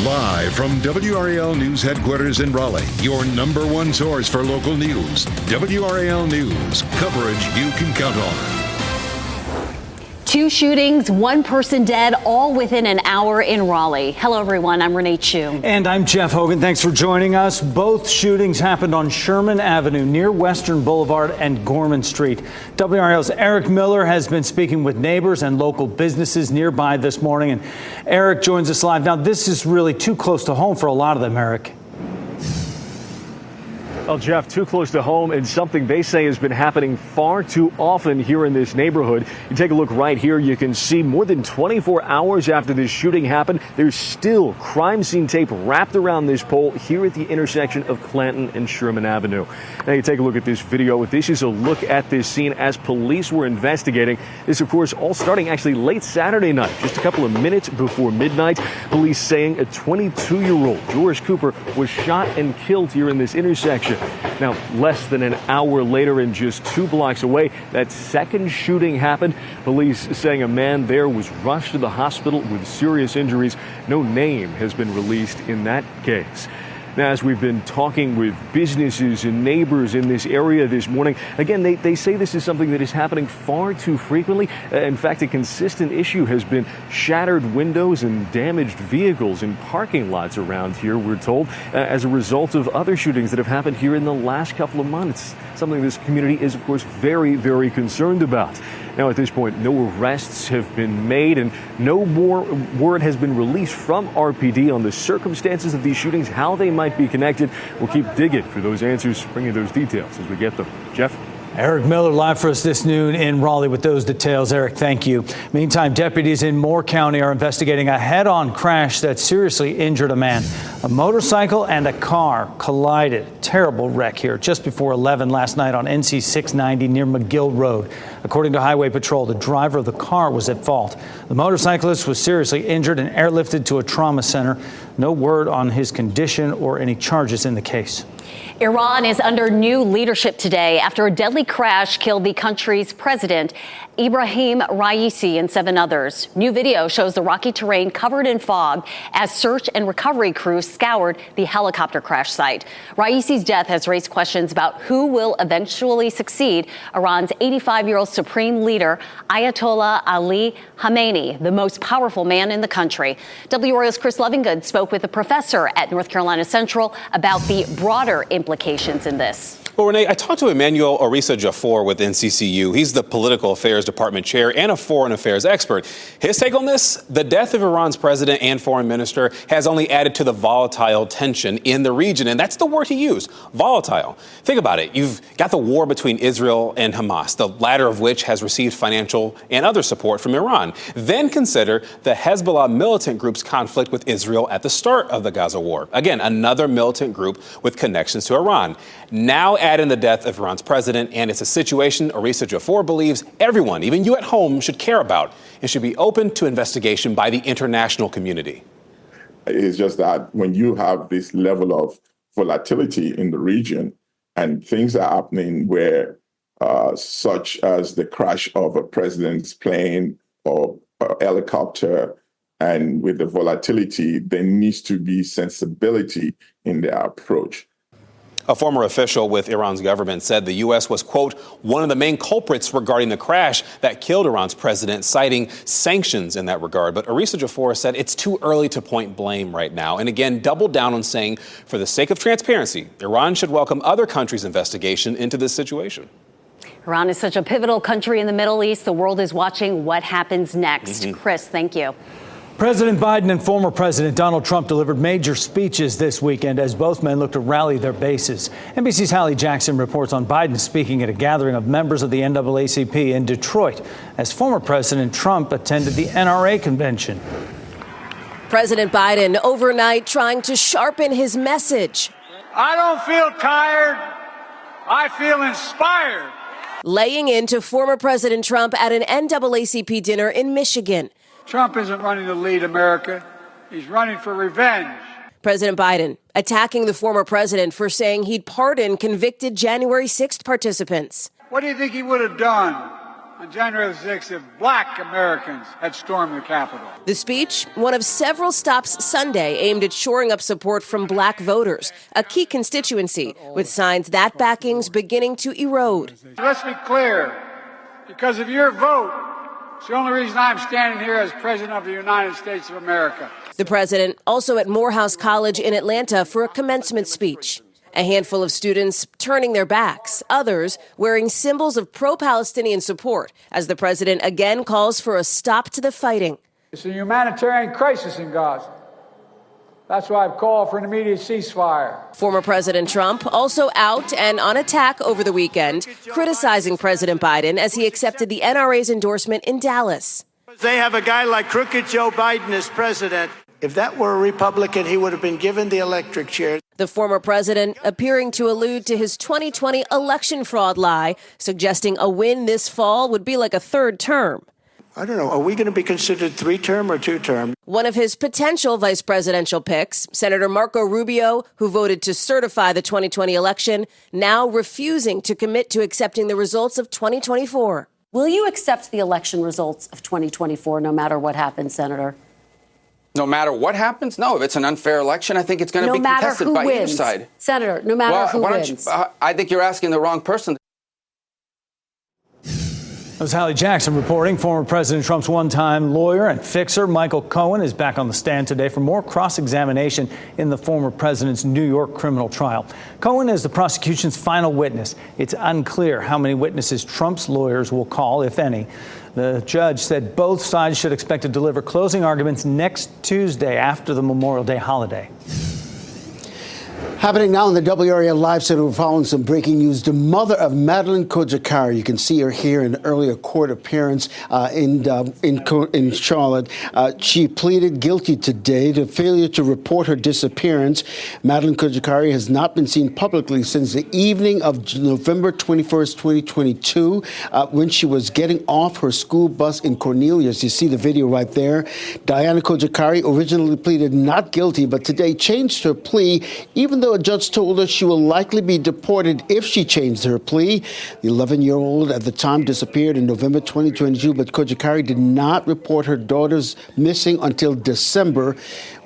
Live from WRAL News Headquarters in Raleigh, your number one source for local news. WRAL News, coverage you can count on. 2 shootings, 1 person dead, all within an hour in Raleigh. Hello, everyone. I'm Renee Chu. And I'm Jeff Hogan. Thanks for joining us. Both shootings happened on Sherman Avenue near Western Boulevard and Gorman Street. WRAL's Eric Miller has been speaking with neighbors and local businesses nearby this morning. And Eric joins us live. Now, this is really too close to home for a lot of them, Eric. Well, Jeff, too close to home and something they say has been happening far too often here in this neighborhood. You take a look right here. You can see more than 24 hours after this shooting happened, there's still crime scene tape wrapped around this pole here at the intersection of Clanton and Sherman Avenue. Now you take a look at this video. This is a look at this scene as police were investigating. This, of course, all starting actually late Saturday night, just a couple of minutes before midnight. Police saying a 22-year-old, George Cooper, was shot and killed here in this intersection. Now, less than an hour later and just 2 blocks away, that second shooting happened. Police saying a man there was rushed to the hospital with serious injuries. No name has been released in that case. Now, as we've been talking with businesses and neighbors in this area this morning, again, they say this is something that is happening far too frequently. In fact, a consistent issue has been shattered windows and damaged vehicles in parking lots around here, we're told, as a result of other shootings that have happened here in the last couple of months. Something this community is, of course, very, very concerned about. Now, at this point, no arrests have been made and no more word has been released from RPD on the circumstances of these shootings, how they might be connected. We'll keep digging for those answers, bringing those details as we get them. Jeff? Eric Miller live for us this noon in Raleigh with those details. Eric, thank you. Meantime, deputies in Moore County are investigating a head-on crash that seriously injured a man. A motorcycle and a car collided. Terrible wreck here just before 11 last night on NC 690 near McGill Road. According to Highway Patrol, the driver of the car was at fault. The motorcyclist was seriously injured and airlifted to a trauma center. No word on his condition or any charges in the case. Iran is under new leadership today after a deadly crash killed the country's president, Ibrahim Raisi, and 7 others. New video shows the rocky terrain covered in fog as search and recovery crews scoured the helicopter crash site. Raisi's death has raised questions about who will eventually succeed Iran's 85-year-old supreme leader, Ayatollah Ali Khamenei, the most powerful man in the country. WRAL's Chris Lovingood spoke with a professor at North Carolina Central about the broader implications in this. Well, Renee, I talked to Emmanuel Orisa Jaffor with NCCU. He's the Political Affairs Department chair and a foreign affairs expert. His take on this: the death of Iran's president and foreign minister has only added to the volatile tension in the region. And that's the word he used, volatile. Think about it. You've got the war between Israel and Hamas, the latter of which has received financial and other support from Iran. Then consider the Hezbollah militant group's conflict with Israel at the start of the Gaza war. Again, another militant group with connections to Iran. Now add in the death of Iran's president, and it's a situation Orisa Jaffor believes everyone, even you at home, should care about and should be open to investigation by the international community. It's just that when you have this level of volatility in the region and things are happening where such as the crash of a president's plane or a helicopter, and with the volatility, there needs to be sensibility in their approach. A former official with Iran's government said the U.S. was, quote, one of the main culprits regarding the crash that killed Iran's president, citing sanctions in that regard. But Orisa Jaffor said it's too early to point blame right now. And again, doubled down on saying, for the sake of transparency, Iran should welcome other countries' investigation into this situation. Iran is such a pivotal country in the Middle East. The world is watching what happens next. Chris, thank you. President Biden and former President Donald Trump delivered major speeches this weekend as both men look to rally their bases. NBC's Hallie Jackson reports on Biden speaking at a gathering of members of the NAACP in Detroit as former President Trump attended the NRA convention. President Biden overnight trying to sharpen his message. I don't feel tired. I feel inspired. Laying into former President Trump at an NAACP dinner in Michigan. Trump isn't running to lead America. He's running for revenge. President Biden attacking the former president for saying he'd pardon convicted January 6th participants. What do you think he would have done on January 6th if black Americans had stormed the Capitol. The speech, one of several stops Sunday aimed at shoring up support from black voters, a key constituency, with signs that backing's beginning to erode. Let's be clear, because of your vote, it's the only reason I'm standing here as President of the United States of America. The president also at Morehouse College in Atlanta for a commencement speech. A handful of students turning their backs, others wearing symbols of pro-Palestinian support as the president again calls for a stop to the fighting. It's a humanitarian crisis in Gaza. That's why I've called for an immediate ceasefire. Former President Trump also out and on attack over the weekend, criticizing President Biden as he accepted the NRA's endorsement in Dallas. They have a guy like crooked Joe Biden as president. If that were a Republican, he would have been given the electric chair. The former president appearing to allude to his 2020 election fraud lie, suggesting a win this fall would be like a third term. I don't know. Are we going to be considered 3-term or 2-term? One of his potential vice presidential picks, Senator Marco Rubio, who voted to certify the 2020 election, now refusing to commit to accepting the results of 2024. Will you accept the election results of 2024 no matter what happens, Senator? No matter what happens? No, if it's an unfair election, I think it's going to be contested by either side. Senator, no matter who wins. I think you're asking the wrong person. That was Hallie Jackson reporting. Former President Trump's one-time lawyer and fixer, Michael Cohen, is back on the stand today for more cross-examination in the former president's New York criminal trial. Cohen is the prosecution's final witness. It's unclear how many witnesses Trump's lawyers will call, if any. The judge said both sides should expect to deliver closing arguments next Tuesday after the Memorial Day holiday. Happening now in the WRAL Live Center, we're following some breaking news. The mother of Madeline Kojakari, you can see her here in an earlier court appearance in Charlotte. She pleaded guilty today to failure to report her disappearance. Madeline Kojakari has not been seen publicly since the evening of November 21st, 2022, when she was getting off her school bus in Cornelius. You see the video right there. Diana Kojakari originally pleaded not guilty, but today changed her plea, even though a judge told her she will likely be deported if she changed her plea. The 11-year-old at the time disappeared in November 2022, but Kojakari did not report her daughter's missing until December.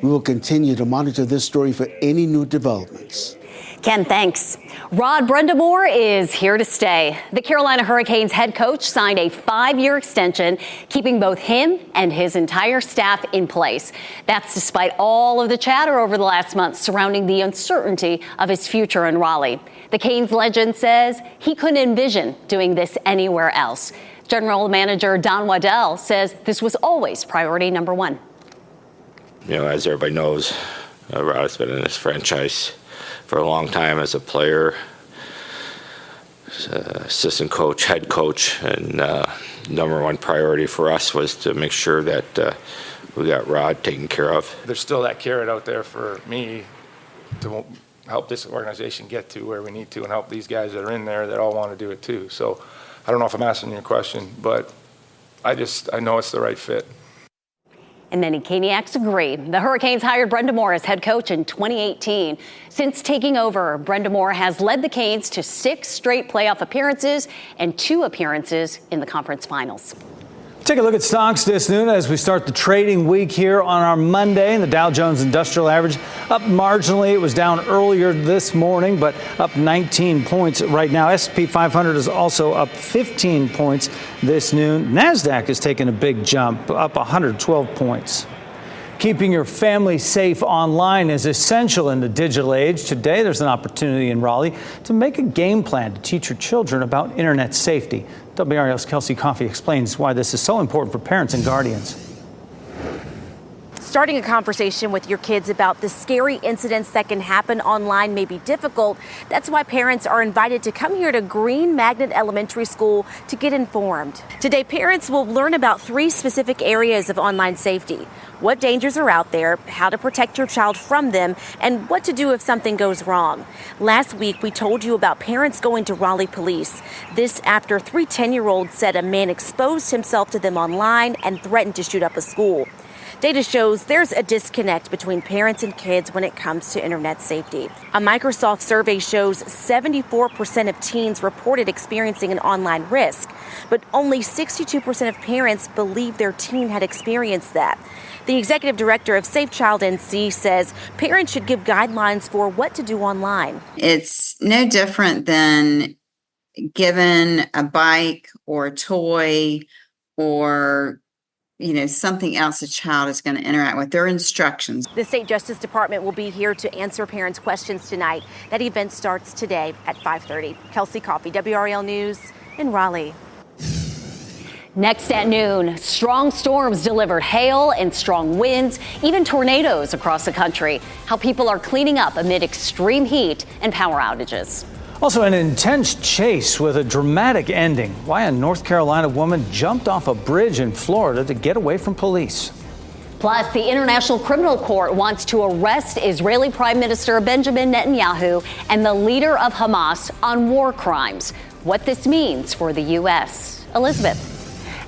We will continue to monitor this story for any new developments. Ken, thanks. Rod Brindamore is here to stay. The Carolina Hurricanes head coach signed a 5-year extension, keeping both him and his entire staff in place. That's despite all of the chatter over the last month surrounding the uncertainty of his future in Raleigh. The Canes legend says he couldn't envision doing this anywhere else. General Manager Don Waddell says this was always priority number one. You know, as everybody knows, Rod's been in this franchise for a long time as a player, assistant coach, head coach, and number one priority for us was to make sure that we got Rod taken care of. There's still that carrot out there for me to help this organization get to where we need to and help these guys that are in there that all want to do it too. So I don't know if I'm answering your question, but I know it's the right fit. And many Caniacs agree. The Hurricanes hired Brindamore as head coach in 2018. Since taking over, Brindamore has led the Canes to 6 straight playoff appearances and 2 appearances in the conference finals. Take a look at stocks this noon as we start the trading week here on our Monday. The Dow Jones Industrial Average up marginally. It was down earlier this morning, but up 19 points right now. S&P 500 is also up 15 points this noon. NASDAQ has taken a big jump, up 112 points. Keeping your family safe online is essential in the digital age. Today, there's an opportunity in Raleigh to make a game plan to teach your children about internet safety. WRAL's Kelsey Coffey explains why this is so important for parents and guardians. Starting a conversation with your kids about the scary incidents that can happen online may be difficult. That's why parents are invited to come here to Green Magnet Elementary School to get informed. Today, parents will learn about 3 specific areas of online safety: what dangers are out there, how to protect your child from them, and what to do if something goes wrong. Last week, we told you about parents going to Raleigh police. This after 3 10-year-olds said a man exposed himself to them online and threatened to shoot up a school. Data shows there's a disconnect between parents and kids when it comes to internet safety. A Microsoft survey shows 74% of teens reported experiencing an online risk. but only 62% of parents believe their teen had experienced that. The executive director of Safe Child NC says parents should give guidelines for what to do online. It's no different than given a bike or a toy or something else a child is going to interact with. There are instructions. The State Justice Department will be here to answer parents' questions tonight. That event starts today at 5:30. Kelsey Coffey, WRAL News in Raleigh. Next at noon, strong storms delivered hail and strong winds, even tornadoes across the country. How people are cleaning up amid extreme heat and power outages. Also, an intense chase with a dramatic ending. Why a North Carolina woman jumped off a bridge in Florida to get away from police. Plus, the International Criminal Court wants to arrest Israeli Prime Minister Benjamin Netanyahu and the leader of Hamas on war crimes. What this means for the U.S. Elizabeth.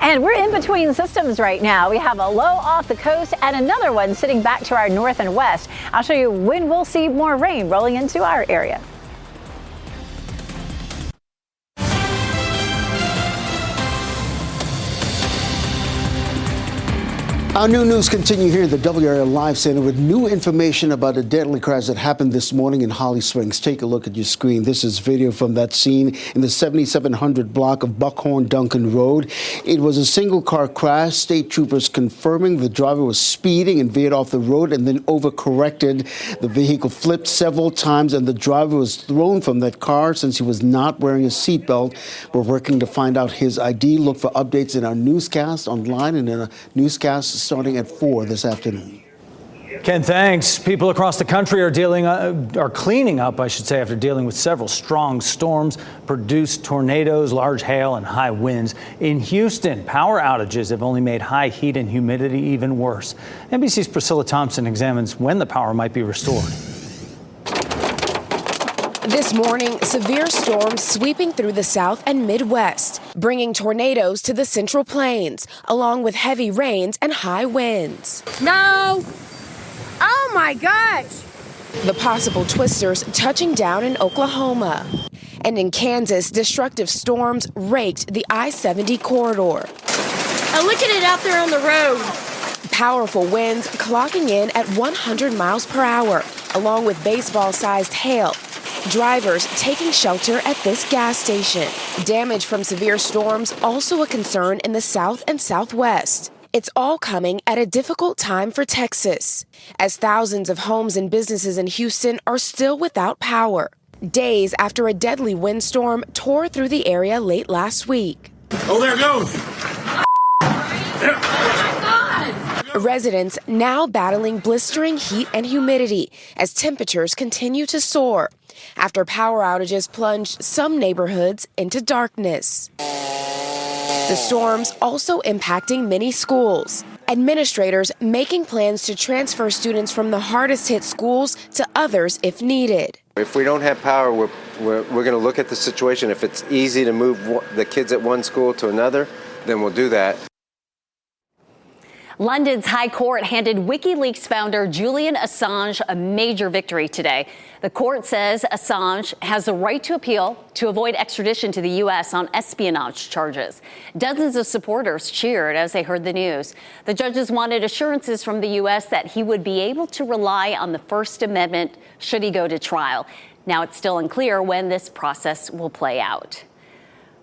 And we're in between systems right now. We have a low off the coast and another one sitting back to our north and west. I'll show you when we'll see more rain rolling into our area. Our new news continue here at the WRAL Live Center with new information about a deadly crash that happened this morning in Holly Springs. Take a look at your screen. This is video from that scene in the 7700 block of Buckhorn Duncan Road. It was a single car crash. State troopers confirming the driver was speeding and veered off the road and then overcorrected. The vehicle flipped several times and the driver was thrown from that car since he was not wearing a seatbelt. We're working to find out his ID. Look for updates in our newscast online and in a newscast starting at 4 this afternoon. Ken, thanks. People across the country are cleaning up, after dealing with several strong storms, produced tornadoes, large hail, and high winds. In Houston, power outages have only made high heat and humidity even worse. NBC's Priscilla Thompson examines when the power might be restored. This morning, severe storms sweeping through the South and Midwest, bringing tornadoes to the Central Plains, along with heavy rains and high winds. No! Oh my gosh! The possible twisters touching down in Oklahoma. And in Kansas, destructive storms raked the I-70 corridor. Oh, look at it out there on the road. Powerful winds clocking in at 100 miles per hour, along with baseball-sized hail. Drivers taking shelter at this gas station. Damage from severe storms also a concern in the South and Southwest. It's all coming at a difficult time for Texas, as thousands of homes and businesses in Houston are still without power, days after a deadly windstorm tore through the area late last week. Oh, there it goes. Residents now battling blistering heat and humidity as temperatures continue to soar after power outages plunged some neighborhoods into darkness. The storms also impacting many schools. Administrators making plans to transfer students from the hardest hit schools to others if needed. If we don't have power, we're going to look at the situation. If it's easy to move the kids at one school to another, then we'll do that. London's High Court handed WikiLeaks founder Julian Assange a major victory today. The court says Assange has the right to appeal to avoid extradition to the U.S. on espionage charges. Dozens of supporters cheered as they heard the news. The judges wanted assurances from the U.S. that he would be able to rely on the First Amendment should he go to trial. Now it's still unclear when this process will play out.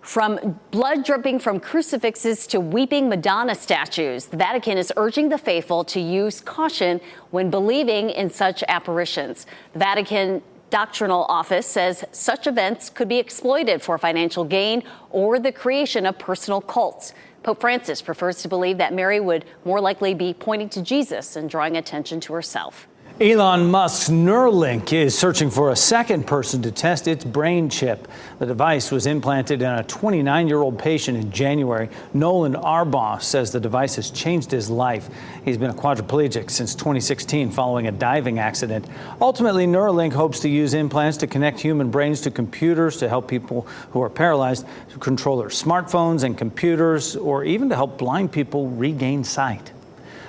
From blood dripping from crucifixes to weeping Madonna statues, the Vatican is urging the faithful to use caution when believing in such apparitions. The Vatican Doctrinal Office says such events could be exploited for financial gain or the creation of personal cults. Pope Francis prefers to believe that Mary would more likely be pointing to Jesus and drawing attention to herself. Elon Musk's Neuralink is searching for a second person to test its brain chip. The device was implanted in a 29-year-old patient in January. Nolan Arbaugh says the device has changed his life. He's been a quadriplegic since 2016 following a diving accident. Ultimately, Neuralink hopes to use implants to connect human brains to computers to help people who are paralyzed to control their smartphones and computers, or even to help blind people regain sight.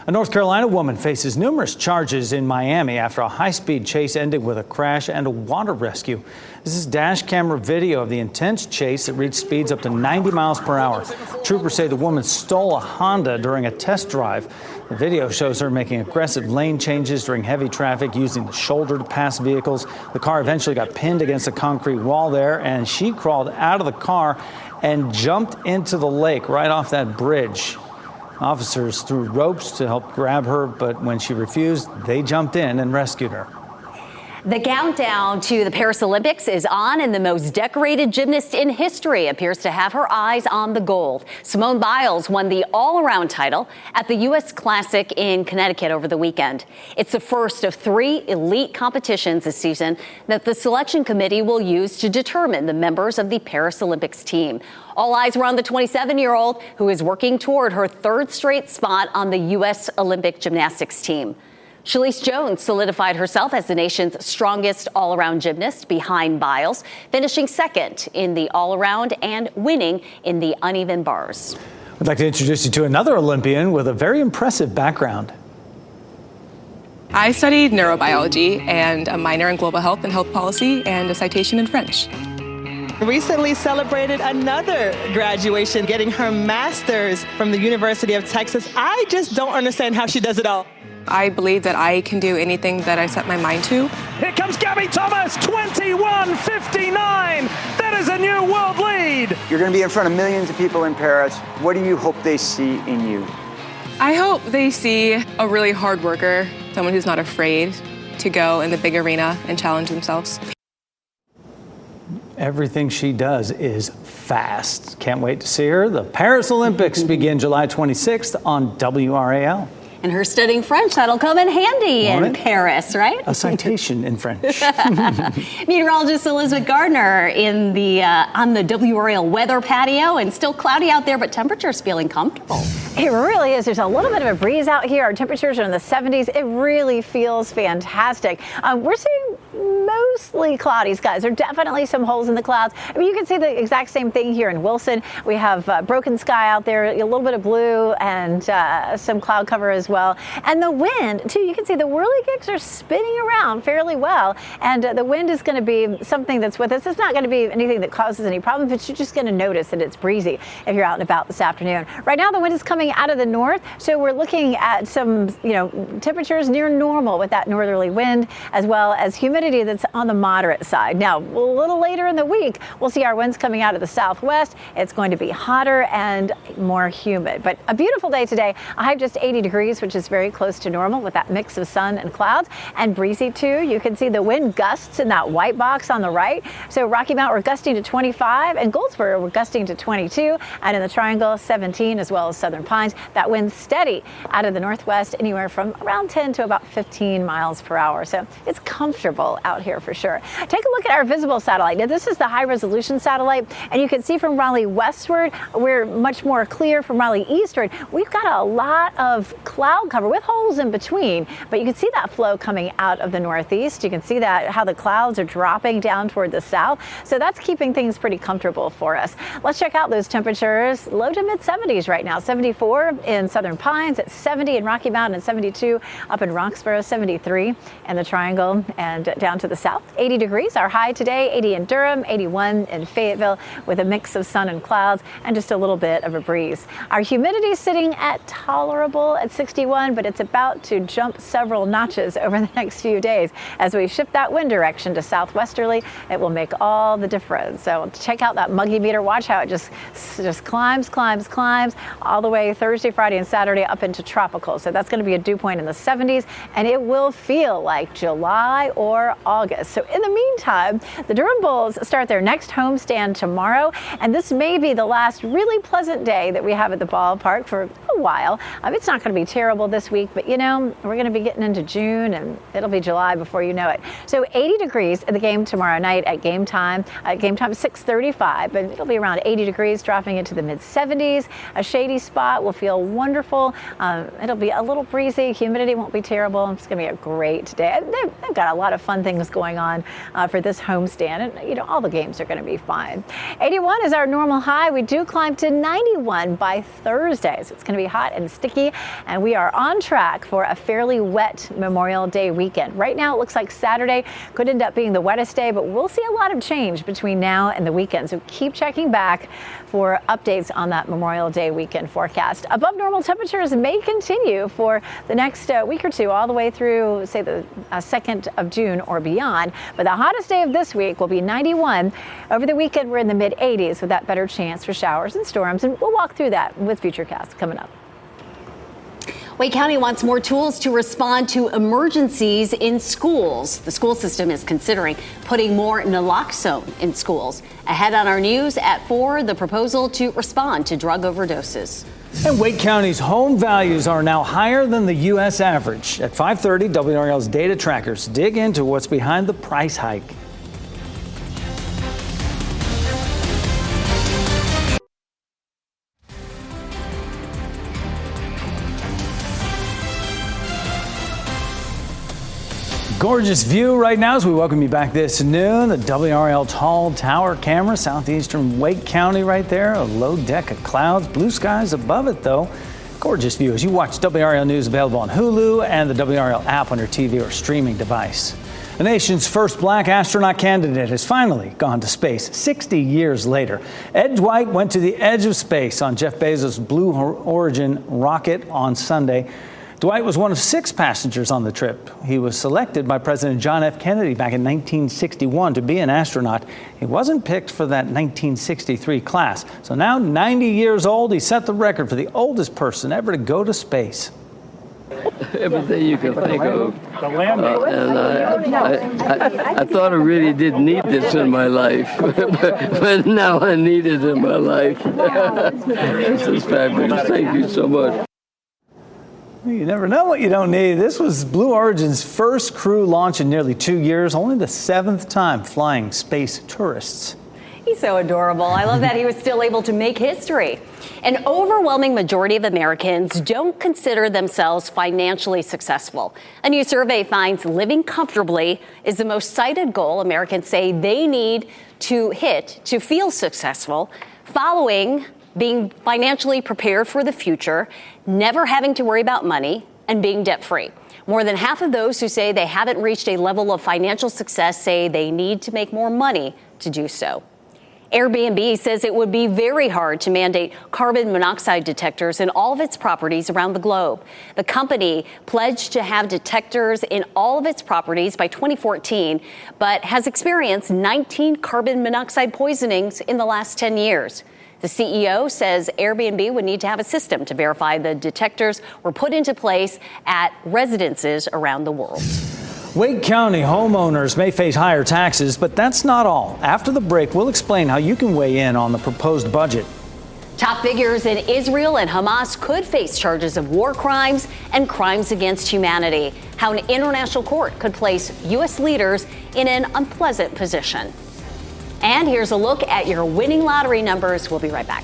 A North Carolina woman faces numerous charges in Miami after a high-speed chase ended with a crash and a water rescue. This is dash camera video of the intense chase that reached speeds up to 90 miles per hour. Troopers say the woman stole a Honda during a test drive. The video shows her making aggressive lane changes during heavy traffic, using the shoulder to pass vehicles. The car eventually got pinned against a concrete wall there, and she crawled out of the car and jumped into the lake right off that bridge. Officers threw ropes to help grab her, but when she refused, they jumped in and rescued her. The countdown to the Paris Olympics is on, and the most decorated gymnast in history appears to have her eyes on the gold. Simone Biles won the all-around title at the U.S. Classic in Connecticut over the weekend. It's the first of 3 elite competitions this season that the selection committee will use to determine the members of the Paris Olympics team. All eyes were on the 27-year-old who is working toward her 3rd straight spot on the U.S. Olympic gymnastics team. Shalise Jones solidified herself as the nation's strongest all-around gymnast behind Biles, finishing 2nd in the all-around and winning in the uneven bars. I'd like to introduce you to another Olympian with a very impressive background. I studied neurobiology and a minor in global health and health policy and a citation in French. Recently celebrated another graduation, getting her master's from the University of Texas. I just don't understand how she does it all. I believe that I can do anything that I set my mind to. Here comes Gabby Thomas, 21:59. That is a new world lead. You're going to be in front of millions of people in Paris. What do you hope they see in you? I hope they see a really hard worker, someone who's not afraid to go in the big arena and challenge themselves. Everything she does is fast. Can't wait to see her. The Paris Olympics begin July 26th on WRAL. And her studying French, that'll come in handy in Paris, right? A citation in French. Meteorologist Elizabeth Gardner in the on the WRAL weather patio, and still cloudy out there, but temperatures feeling comfortable. It really is. There's a little bit of a breeze out here. Our temperatures are in the 70s. It really feels fantastic. We're seeing mostly cloudy skies. There are definitely some holes in the clouds. I mean, you can see the exact same thing here in Wilson. We have broken sky out there, a little bit of blue and some cloud cover as well. And the wind, too, you can see the whirligigs are spinning around fairly well. And the wind is going to be something that's with us. It's not going to be anything that causes any problems, but you're just going to notice that it's breezy if you're out and about this afternoon. Right now, the wind is coming out of the north, so we're looking at some, temperatures near normal with that northerly wind, as well as humidity that's on the moderate side. Now, a little later in the week, we'll see our winds coming out of the southwest. It's going to be hotter and more humid, but a beautiful day today. A high of just 80 degrees, which is very close to normal with that mix of sun and clouds, and breezy too. You can see the wind gusts in that white box on the right. So Rocky Mount, we're gusting to 25, and Goldsboro, we're gusting to 22, and in the Triangle, 17, as well as Southern Pines. That wind's steady out of the northwest, anywhere from around 10 to about 15 miles per hour. So it's comfortable out here for sure. Take a look at our visible satellite. Now, this is the high resolution satellite, and you can see from Raleigh westward, we're much more clear. From Raleigh eastward, we've got a lot of cloud cover with holes in between, but you can see that flow coming out of the northeast. You can see that how the clouds are dropping down toward the south. So that's keeping things pretty comfortable for us. Let's check out those temperatures. Low to mid 70s right now. 74 in Southern Pines, at 70 in Rocky Mountain, and 72 up in Roxborough, 73 in the Triangle and down to the south. 80 degrees, our high today, 80 in Durham, 81 in Fayetteville, with a mix of sun and clouds and just a little bit of a breeze. Our humidity is sitting at tolerable at 61, but it's about to jump several notches over the next few days. As we shift that wind direction to southwesterly, it will make all the difference. So check out that muggy meter. Watch how it just climbs all the way Thursday, Friday, and Saturday up into tropical. So that's going to be a dew point in the 70s, and it will feel like July or August. So in the meantime, the Durham Bulls start their next homestand tomorrow, and this may be the last really pleasant day that we have at the ballpark for a while. It's not going to be terrible this week, but we're going to be getting into June, and it'll be July before you know it. So 80 degrees at the game tomorrow night at game time. Game time 6:35, but it'll be around 80 degrees, dropping into the mid 70s. A shady spot will feel wonderful. It'll be a little breezy. Humidity won't be terrible. It's going to be a great day. They've got a lot of fun things going going on for this homestand. And, all the games are going to be fine. 81 is our normal high. We do climb to 91 by Thursday. So it's going to be hot and sticky. And we are on track for a fairly wet Memorial Day weekend. Right now, it looks like Saturday could end up being the wettest day, but we'll see a lot of change between now and the weekend. So keep checking back for updates on that Memorial Day weekend forecast. Above normal temperatures may continue for the next week or two, all the way through, say, the 2nd of June or beyond. But the hottest day of this week will be 91. Over the weekend, we're in the mid-80s with that better chance for showers and storms. And we'll walk through that with Futurecast coming up. Wake County wants more tools to respond to emergencies in schools. The school system is considering putting more naloxone in schools. Ahead on our news at 4, the proposal to respond to drug overdoses. And Wake County's home values are now higher than the U.S. average. At 5:30, WRAL's data trackers dig into what's behind the price hike. Gorgeous view right now as we welcome you back this noon. The WRAL tall tower camera, southeastern Wake County right there. A low deck of clouds, blue skies above it though. Gorgeous view as you watch WRAL News, available on Hulu and the WRAL app on your TV or streaming device. The nation's first black astronaut candidate has finally gone to space 60 years later. Ed Dwight went to the edge of space on Jeff Bezos' Blue Origin rocket on Sunday. Dwight was one of 6 passengers on the trip. He was selected by President John F. Kennedy back in 1961 to be an astronaut. He wasn't picked for that 1963 class. So now, 90 years old, he set the record for the oldest person ever to go to space. Everything you can think of. And I thought I really didn't need this in my life, but now I need it in my life. This is fabulous. Thank you so much. You never know what you don't need. This was Blue Origin's first crew launch in nearly 2 years, only the 7th time flying space tourists. He's so adorable. I love that he was still able to make history. An overwhelming majority of Americans don't consider themselves financially successful. A new survey finds living comfortably is the most cited goal Americans say they need to hit to feel successful, following being financially prepared for the future, never having to worry about money, and being debt-free. More than half of those who say they haven't reached a level of financial success say they need to make more money to do so. Airbnb says it would be very hard to mandate carbon monoxide detectors in all of its properties around the globe. The company pledged to have detectors in all of its properties by 2014, but has experienced 19 carbon monoxide poisonings in the last 10 years. The CEO says Airbnb would need to have a system to verify the detectors were put into place at residences around the world. Wake County homeowners may face higher taxes, but that's not all. After the break, we'll explain how you can weigh in on the proposed budget. Top figures in Israel and Hamas could face charges of war crimes and crimes against humanity. How an international court could place U.S. leaders in an unpleasant position. And here's a look at your winning lottery numbers. We'll be right back.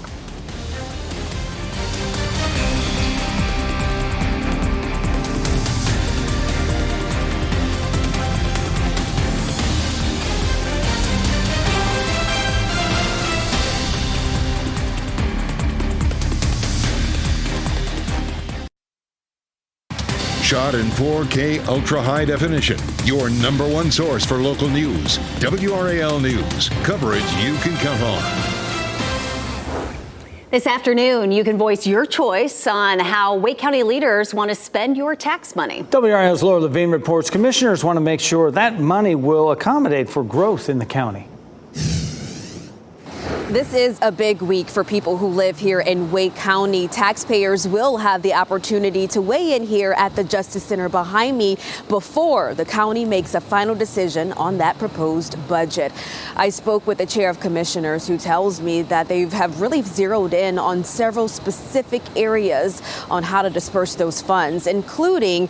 Shot in 4K ultra high definition. Your number one source for local news. WRAL News. Coverage you can count on. This afternoon, you can voice your choice on how Wake County leaders want to spend your tax money. WRAL's Laura Levine reports commissioners want to make sure that money will accommodate for growth in the county. This is a big week for people who live here in Wake County. Taxpayers will have the opportunity to weigh in here at the Justice Center behind me before the county makes a final decision on that proposed budget. I spoke with the chair of commissioners, who tells me that they have really zeroed in on several specific areas on how to disperse those funds, including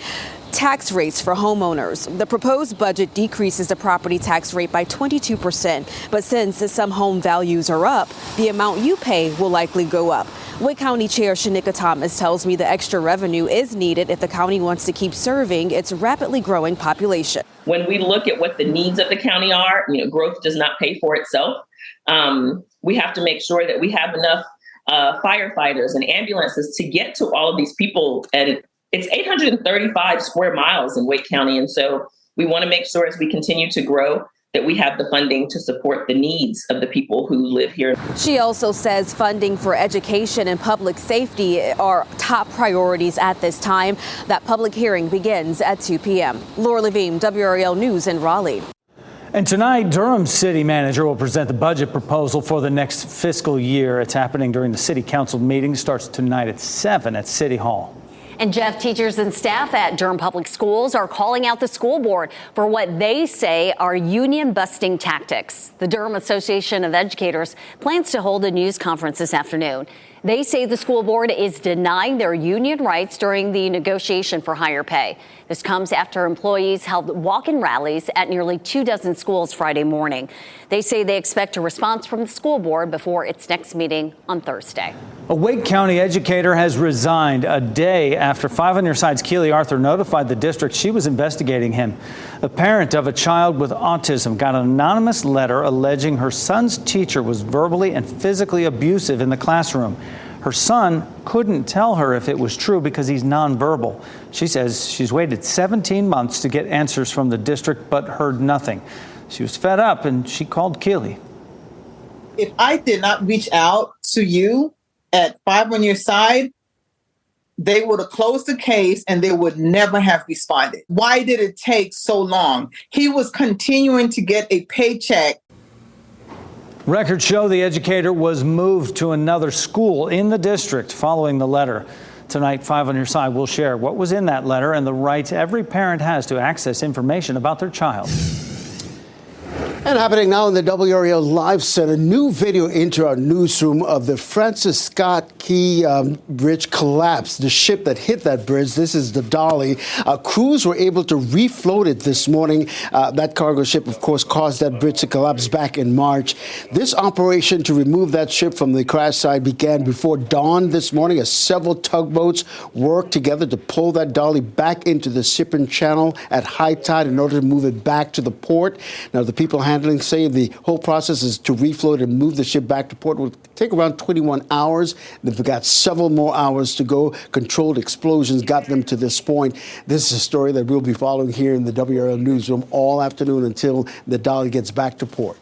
tax rates for homeowners. The proposed budget decreases the property tax rate by 22%, but since some home values are up, the amount you pay will likely go up. Wake County Chair Shanika Thomas tells me the extra revenue is needed if the county wants to keep serving its rapidly growing population. When we look at what the needs of the county are, growth does not pay for itself. We have to make sure that we have enough firefighters and ambulances to get to all of these people. And it's 835 square miles in Wake County. And so we want to make sure as we continue to grow that we have the funding to support the needs of the people who live here. She also says funding for education and public safety are top priorities at this time. That public hearing begins at 2 p.m. Laura Levine, WRAL News in Raleigh. And tonight, Durham City Manager will present the budget proposal for the next fiscal year. It's happening during the City Council meeting. Starts tonight at 7 at City Hall. And Jeff, teachers and staff at Durham Public Schools are calling out the school board for what they say are union-busting tactics. The Durham Association of Educators plans to hold a news conference this afternoon. They say the school board is denying their union rights during the negotiation for higher pay. This comes after employees held walk-in rallies at nearly 24 schools Friday morning. They say they expect a response from the school board before its next meeting on Thursday. A Wake County educator has resigned a day after 5 on Your Side's Keely Arthur notified the district she was investigating him. A parent of a child with autism got an anonymous letter alleging her son's teacher was verbally and physically abusive in the classroom. Her son couldn't tell her if it was true because he's nonverbal. She says she's waited 17 months to get answers from the district but heard nothing. She was fed up and she called Keely. If I did not reach out to you at 5 on Your Side, they would have closed the case and they would never have responded. Why did it take so long? He was continuing to get a paycheck. Records show the educator was moved to another school in the district following the letter. Tonight, 5 on Your Side will share what was in that letter and the rights every parent has to access information about their child. And happening now in the WRAL Live Center, new video into our newsroom of the Francis Scott Key Bridge collapse. The ship that hit that bridge, this is the Dolly. Crews were able to refloat it this morning. That cargo ship, of course, caused that bridge to collapse back in March. This operation to remove that ship from the crash site began before dawn this morning as several tugboats worked together to pull that Dolly back into the shipping channel at high tide in order to move it back to the port. Now, the people handling say the whole process is to refloat and move the ship back to port. It will take around 21 hours. They've got several more hours to go. Controlled explosions got them to this point. This is a story that we'll be following here in the WRAL newsroom all afternoon until the Dolly gets back to port.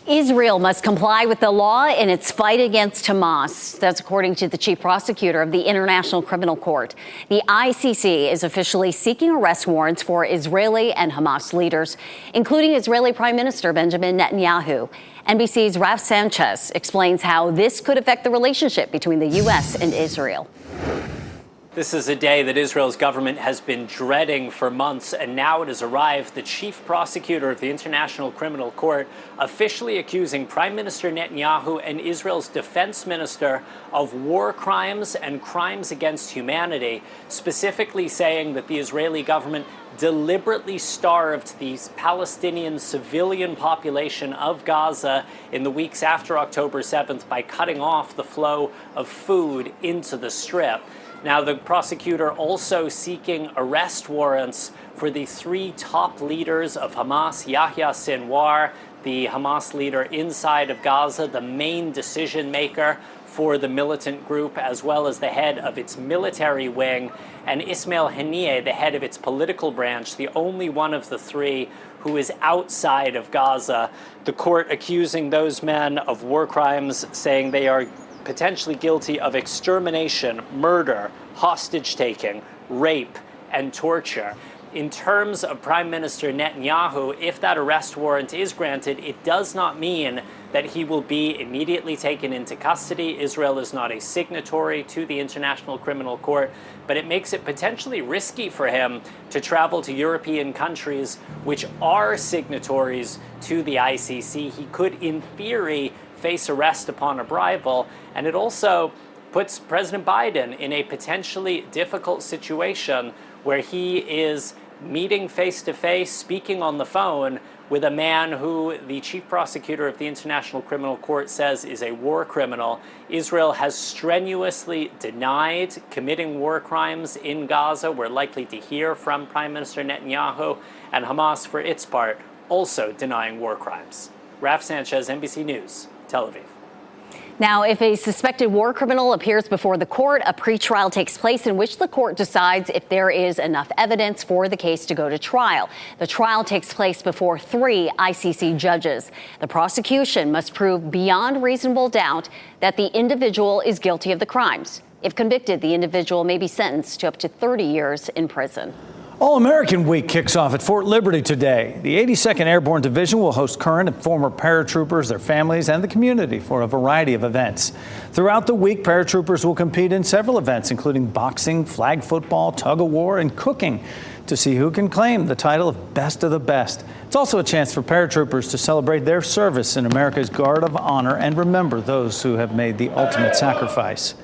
Israel must comply with the law in its fight against Hamas. That's according to the chief prosecutor of the International Criminal Court. The ICC is officially seeking arrest warrants for Israeli and Hamas leaders, including Israeli Prime Minister Benjamin Netanyahu. NBC's Raf Sanchez explains how this could affect the relationship between the U.S. and Israel. This is a day that Israel's government has been dreading for months, and now it has arrived. The chief prosecutor of the International Criminal Court officially accusing Prime Minister Netanyahu and Israel's defense minister of war crimes and crimes against humanity, specifically saying that the Israeli government deliberately starved the Palestinian civilian population of Gaza in the weeks after October 7th by cutting off the flow of food into the Strip. Now, the prosecutor also seeking arrest warrants for the 3 top leaders of Hamas, Yahya Sinwar, the Hamas leader inside of Gaza, the main decision maker for the militant group, as well as the head of its military wing, and Ismail Haniyeh, the head of its political branch, the only one of the 3 who is outside of Gaza. The court accusing those men of war crimes, saying they are potentially guilty of extermination, murder, hostage-taking, rape, and torture. In terms of Prime Minister Netanyahu, if that arrest warrant is granted, it does not mean that he will be immediately taken into custody. Israel is not a signatory to the International Criminal Court, but it makes it potentially risky for him to travel to European countries which are signatories to the ICC. He could, in theory, face arrest upon arrival, and it also puts President Biden in a potentially difficult situation where he is meeting face-to-face, speaking on the phone with a man who the chief prosecutor of the International Criminal Court says is a war criminal. Israel has strenuously denied committing war crimes in Gaza. We're likely to hear from Prime Minister Netanyahu, and Hamas, for its part, also denying war crimes. Raf Sanchez, NBC News, Tel Aviv. Now, if a suspected war criminal appears before the court, a pretrial takes place in which the court decides if there is enough evidence for the case to go to trial. The trial takes place before 3 ICC judges. The prosecution must prove beyond reasonable doubt that the individual is guilty of the crimes. If convicted, the individual may be sentenced to up to 30 years in prison. All-American Week kicks off at Fort Liberty today. The 82nd Airborne Division will host current and former paratroopers, their families, and the community for a variety of events. Throughout the week, paratroopers will compete in several events, including boxing, flag football, tug-of-war, and cooking, to see who can claim the title of Best of the Best. It's also a chance for paratroopers to celebrate their service in America's Guard of Honor and remember those who have made the ultimate sacrifice.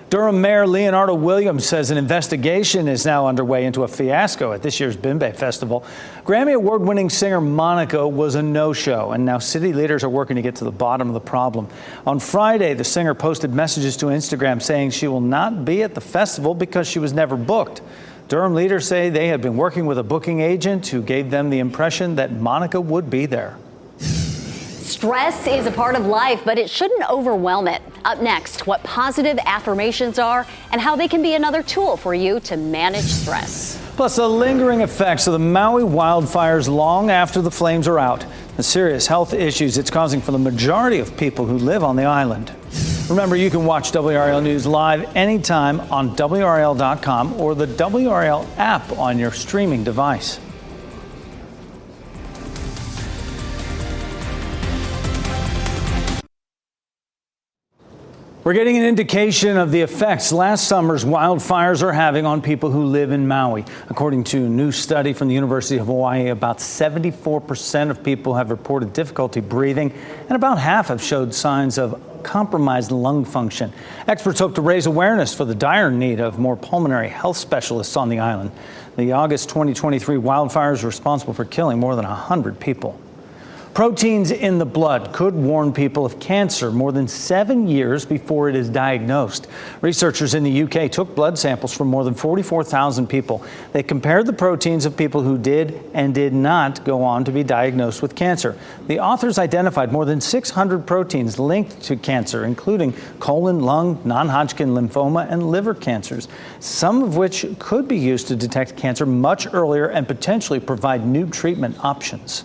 Durham Mayor Leonardo Williams says an investigation is now underway into a fiasco at this year's Bimbe Festival. Grammy Award-winning singer Monica was a no-show, and now city leaders are working to get to the bottom of the problem. On Friday, the singer posted messages to Instagram saying she will not be at the festival because she was never booked. Durham leaders say they had been working with a booking agent who gave them the impression that Monica would be there. Stress is a part of life, but it shouldn't overwhelm it. Up next, what positive affirmations are and how they can be another tool for you to manage stress. Plus, the lingering effects of the Maui wildfires long after the flames are out. The serious health issues it's causing for the majority of people who live on the island. Remember, you can watch WRAL News live anytime on WRAL.com or the WRAL app on your streaming device. We're getting an indication of the effects last summer's wildfires are having on people who live in Maui. According to a new study from the University of Hawaii, about 74% of people have reported difficulty breathing, and about half have showed signs of compromised lung function. Experts hope to raise awareness for the dire need of more pulmonary health specialists on the island. The August 2023 wildfires were responsible for killing more than 100 people. Proteins in the blood could warn people of cancer more than 7 years before it is diagnosed. Researchers in the UK took blood samples from more than 44,000 people. They compared the proteins of people who did and did not go on to be diagnosed with cancer. The authors identified more than 600 proteins linked to cancer, including colon, lung, non-Hodgkin lymphoma, and liver cancers, some of which could be used to detect cancer much earlier and potentially provide new treatment options.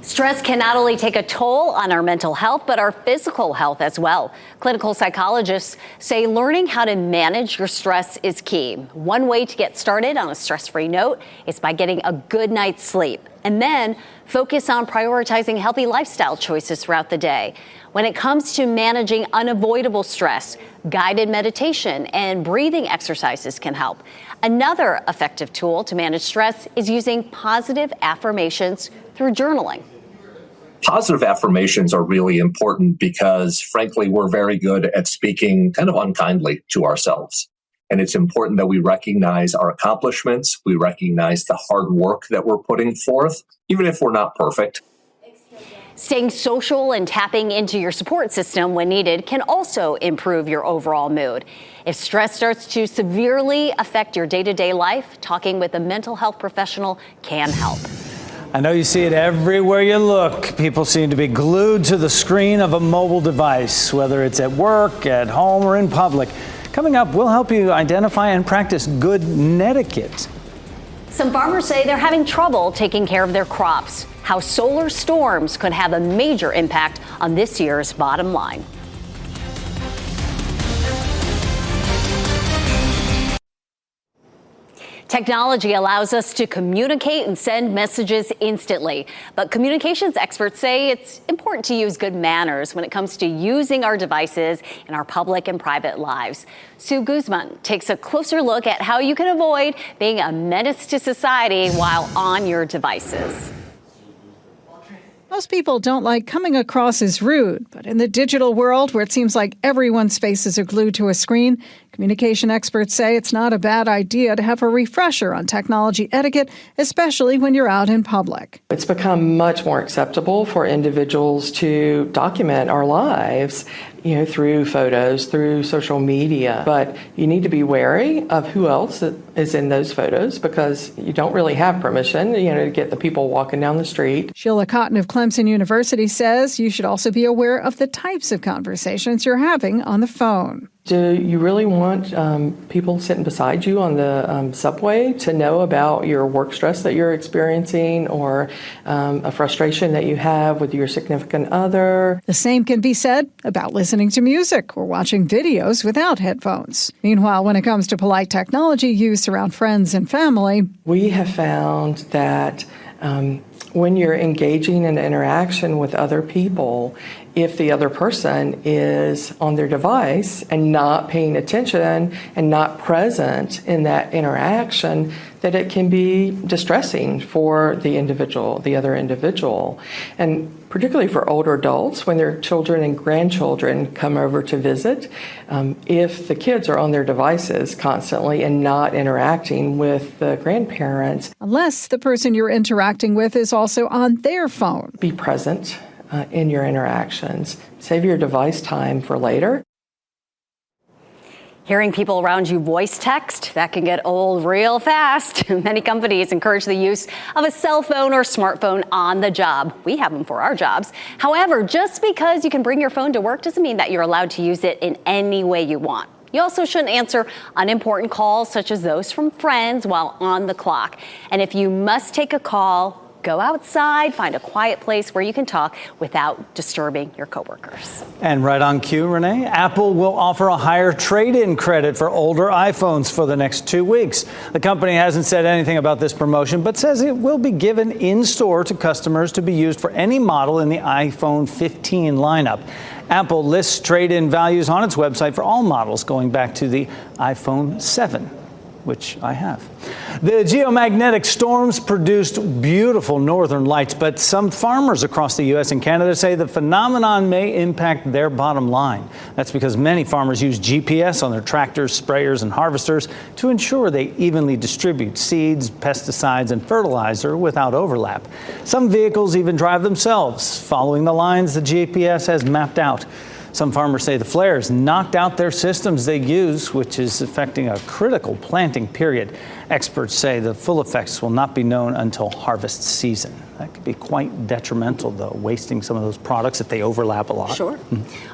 Stress can not only take a toll on our mental health, but our physical health as well. Clinical psychologists say learning how to manage your stress is key. One way to get started on a stress-free note is by getting a good night's sleep, and then focus on prioritizing healthy lifestyle choices throughout the day. When it comes to managing unavoidable stress, guided meditation and breathing exercises can help. Another effective tool to manage stress is using positive affirmations through journaling. Positive affirmations are really important because, frankly, we're very good at speaking kind of unkindly to ourselves. And it's important that we recognize our accomplishments, we recognize the hard work that we're putting forth, even if we're not perfect. Staying social and tapping into your support system when needed can also improve your overall mood. If stress starts to severely affect your day-to-day life, talking with a mental health professional can help. I know you see it everywhere you look. People seem to be glued to the screen of a mobile device, whether it's at work, at home, or in public. Coming up, we'll help you identify and practice good netiquette. Some farmers say they're having trouble taking care of their crops. How solar storms could have a major impact on this year's bottom line. Technology allows us to communicate and send messages instantly, but communications experts say it's important to use good manners when it comes to using our devices in our public and private lives. Sue Guzman takes a closer look at how you can avoid being a menace to society while on your devices. Most people don't like coming across as rude, but in the digital world where it seems like everyone's faces are glued to a screen, communication experts say it's not a bad idea to have a refresher on technology etiquette, especially when you're out in public. It's become much more acceptable for individuals to document our lives, through photos, through social media. But you need to be wary of who else is in those photos because you don't really have permission, to get the people walking down the street. Sheila Cotton of Clemson University says you should also be aware of the types of conversations you're having on the phone. Do you really want people sitting beside you on the subway to know about your work stress that you're experiencing or a frustration that you have with your significant other? The same can be said about listening to music or watching videos without headphones. Meanwhile, when it comes to polite technology use around friends and family, we have found that when you're engaging in interaction with other people, if the other person is on their device and not paying attention and not present in that interaction, that it can be distressing for the other individual. And particularly for older adults, when their children and grandchildren come over to visit, if the kids are on their devices constantly and not interacting with the grandparents. Unless the person you're interacting with is also on their phone. Be present in your interactions. Save your device time for later. Hearing people around you voice text, that can get old real fast. Many companies encourage the use of a cell phone or smartphone on the job. We have them for our jobs. However, just because you can bring your phone to work doesn't mean that you're allowed to use it in any way you want. You also shouldn't answer unimportant calls such as those from friends while on the clock. And if you must take a call, go outside, find a quiet place where you can talk without disturbing your coworkers. And right on cue, Renee, Apple will offer a higher trade-in credit for older iPhones for the next 2 weeks. The company hasn't said anything about this promotion, but says it will be given in-store to customers to be used for any model in the iPhone 15 lineup. Apple lists trade-in values on its website for all models going back to the iPhone 7. Which I have. The geomagnetic storms produced beautiful northern lights, but some farmers across the U.S. and Canada say the phenomenon may impact their bottom line. That's because many farmers use GPS on their tractors, sprayers, and harvesters to ensure they evenly distribute seeds, pesticides, and fertilizer without overlap. Some vehicles even drive themselves, following the lines the GPS has mapped out. Some farmers say the flares knocked out their systems they use, which is affecting a critical planting period. Experts say the full effects will not be known until harvest season. That could be quite detrimental, though, wasting some of those products if they overlap a lot. Sure.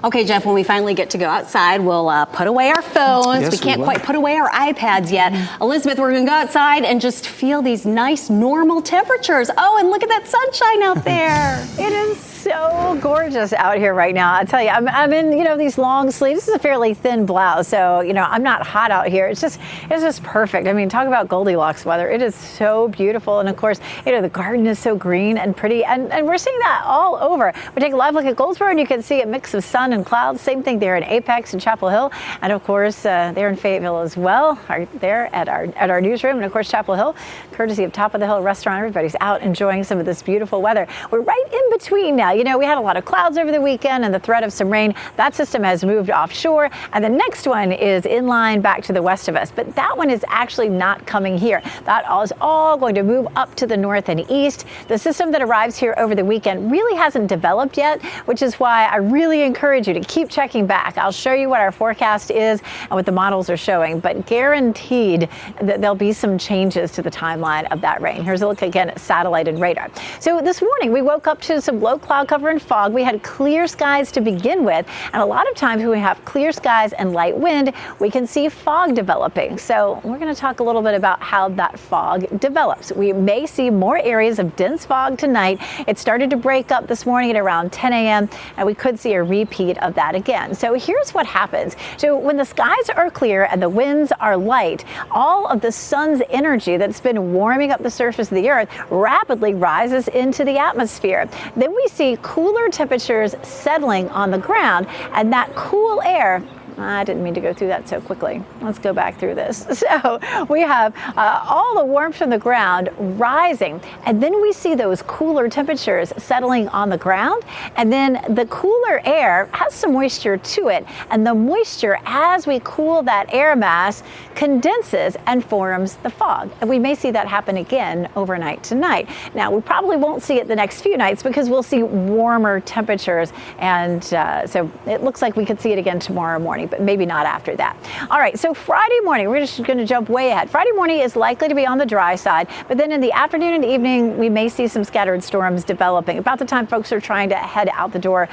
Okay, Jeff, when we finally get to go outside, we'll put away our phones. Yes, we can't will. quite put away our iPads yet. Elizabeth, we're going to go outside and just feel these nice, normal temperatures. Oh, and look at that sunshine out there. It is so gorgeous out here right now. I tell you, I'm in, these long sleeves. This is a fairly thin blouse, so, I'm not hot out here. It's just perfect. I mean, talk about Goldilocks weather. It is so beautiful. And of course, the garden is so green and pretty. And we're seeing that all over. We take a live look at Goldsboro and you can see a mix of sun and clouds. Same thing there in Apex and Chapel Hill. And of course, there in Fayetteville as well, there at our newsroom. And of course, Chapel Hill, courtesy of Top of the Hill Restaurant. Everybody's out enjoying some of this beautiful weather. We're right in between now. We had a lot of clouds over the weekend and the threat of some rain. That system has moved offshore. And the next one is inline back to the west of us. But that one is actually not coming here. That is all going to move up to the north and east. The system that arrives here over the weekend really hasn't developed yet, which is why I really encourage you to keep checking back. I'll show you what our forecast is and what the models are showing, but guaranteed that there'll be some changes to the timeline of that rain. Here's a look again at satellite and radar. So this morning we woke up to some low cloud cover and fog. We had clear skies to begin with, and a lot of times when we have clear skies and light wind, we can see fog developing. So we're going to talk a little bit about how that fog develops. We may see more areas of dense fog tonight. It started to break up this morning at around 10 a.m. and we could see a repeat of that again. So here's what happens. So when the skies are clear and the winds are light, all of the sun's energy that's been warming up the surface of the earth rapidly rises into the atmosphere. Then we see cooler temperatures settling on the ground, and that cool air I didn't mean to go through that so quickly. Let's go back through this. So we have all the warmth from the ground rising, and then we see those cooler temperatures settling on the ground, and then the cooler air has some moisture to it, and the moisture, as we cool that air mass, condenses and forms the fog. And we may see that happen again overnight tonight. Now, we probably won't see it the next few nights because we'll see warmer temperatures, and so it looks like we could see it again tomorrow morning, but maybe not after that. All right, so Friday morning, we're just going to jump way ahead. Friday morning is likely to be on the dry side, but then in the afternoon and evening, we may see some scattered storms developing about the time folks are trying to head out the door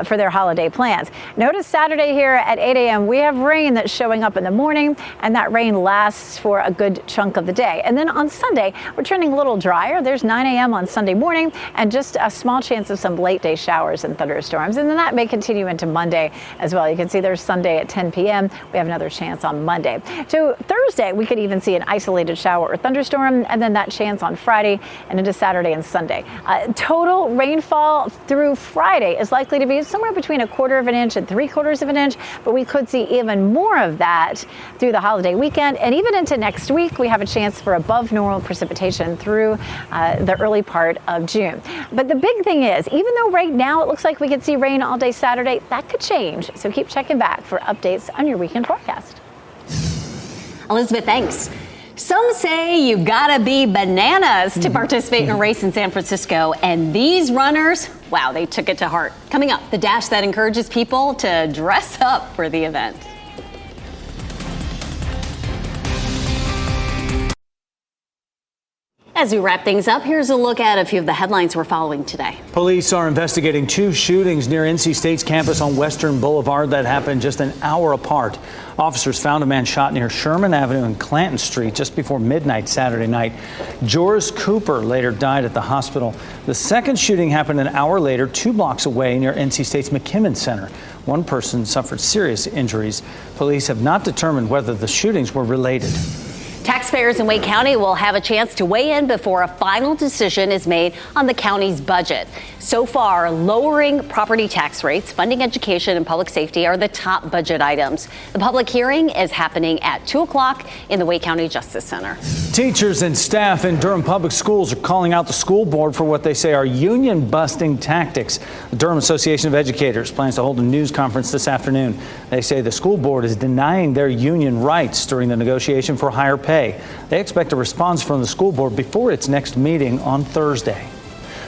for their holiday plans. Notice Saturday here at 8 a.m., we have rain that's showing up in the morning, and that rain lasts for a good chunk of the day. And then on Sunday, we're turning a little drier. There's 9 a.m. on Sunday morning, and just a small chance of some late day showers and thunderstorms. And then that may continue into Monday as well. You can see there's Sunday at 10 p.m. We have another chance on Monday. So Thursday, we could even see an isolated shower or thunderstorm, and then that chance on Friday and into Saturday and Sunday. Total rainfall through Friday is likely to be somewhere between 1/4 inch and 3/4 inch, but we could see even more of that through the holiday weekend. And even into next week, we have a chance for above normal precipitation through the early part of June. But the big thing is, even though right now it looks like we could see rain all day Saturday, that could change. So keep checking back for updates on your weekend forecast. Elizabeth, thanks. Some say you gotta be bananas to participate in a race in San Francisco, and these runners, wow, they took it to heart. Coming up, the dash that encourages people to dress up for the event. As we wrap things up, here's a look at a few of the headlines we're following today. Police are investigating 2 shootings near NC State's campus on Western Boulevard that happened just an hour apart. Officers found a man shot near Sherman Avenue and Clanton Street just before midnight Saturday night. Joris Cooper later died at the hospital. The second shooting happened an hour later, 2 blocks away near NC State's McKimmon Center. One person suffered serious injuries. Police have not determined whether the shootings were related. Taxpayers in Wake County will have a chance to weigh in before a final decision is made on the county's budget. So far, lowering property tax rates, funding education, and public safety are the top budget items. The public hearing is happening at 2 o'clock in the Wake County Justice Center. Teachers and staff in Durham Public Schools are calling out the school board for what they say are union-busting tactics. The Durham Association of Educators plans to hold a news conference this afternoon. They say the school board is denying their union rights during the negotiation for higher pay. They expect a response from the school board before its next meeting on Thursday.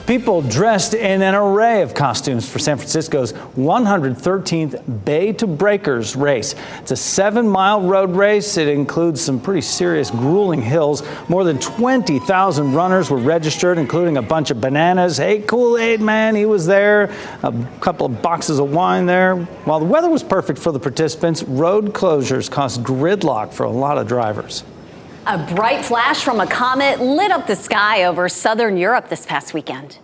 People dressed in an array of costumes for San Francisco's 113th Bay to Breakers race. It's a 7-mile road race. It includes some pretty serious, grueling hills. More than 20,000 runners were registered, including a bunch of bananas. Hey, Kool-Aid man, he was there. A couple of boxes of wine there. While the weather was perfect for the participants, road closures caused gridlock for a lot of drivers. A bright flash from a comet lit up the sky over southern Europe this past weekend.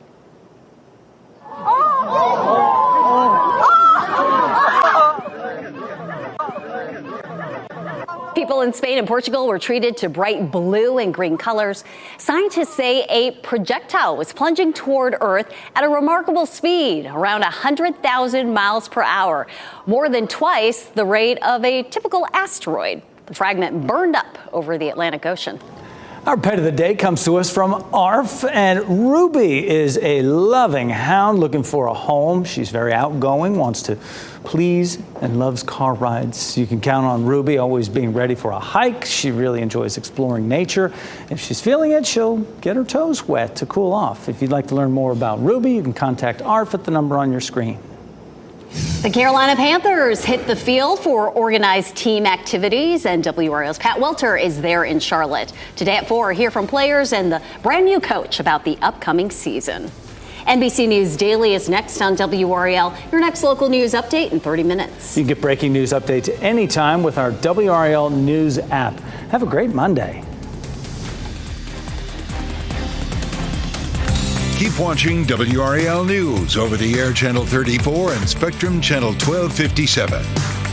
People in Spain and Portugal were treated to bright blue and green colors. Scientists say a projectile was plunging toward Earth at a remarkable speed, around 100,000 miles per hour, more than twice the rate of a typical asteroid. The fragment burned up over the Atlantic Ocean. Our pet of the day comes to us from ARF, and Ruby is a loving hound looking for a home. She's very outgoing, wants to please, and loves car rides. You can count on Ruby always being ready for a hike. She really enjoys exploring nature. If she's feeling it, she'll get her toes wet to cool off. If you'd like to learn more about Ruby, you can contact ARF at the number on your screen. The Carolina Panthers hit the field for organized team activities, and WRAL's Pat Welter is there in Charlotte. Today at 4, hear from players and the brand new coach about the upcoming season. NBC News Daily is next on WRAL. Your next local news update in 30 minutes. You can get breaking news updates anytime with our WRAL News app. Have a great Monday. Keep watching WRAL News over the air Channel 34 and Spectrum Channel 1257.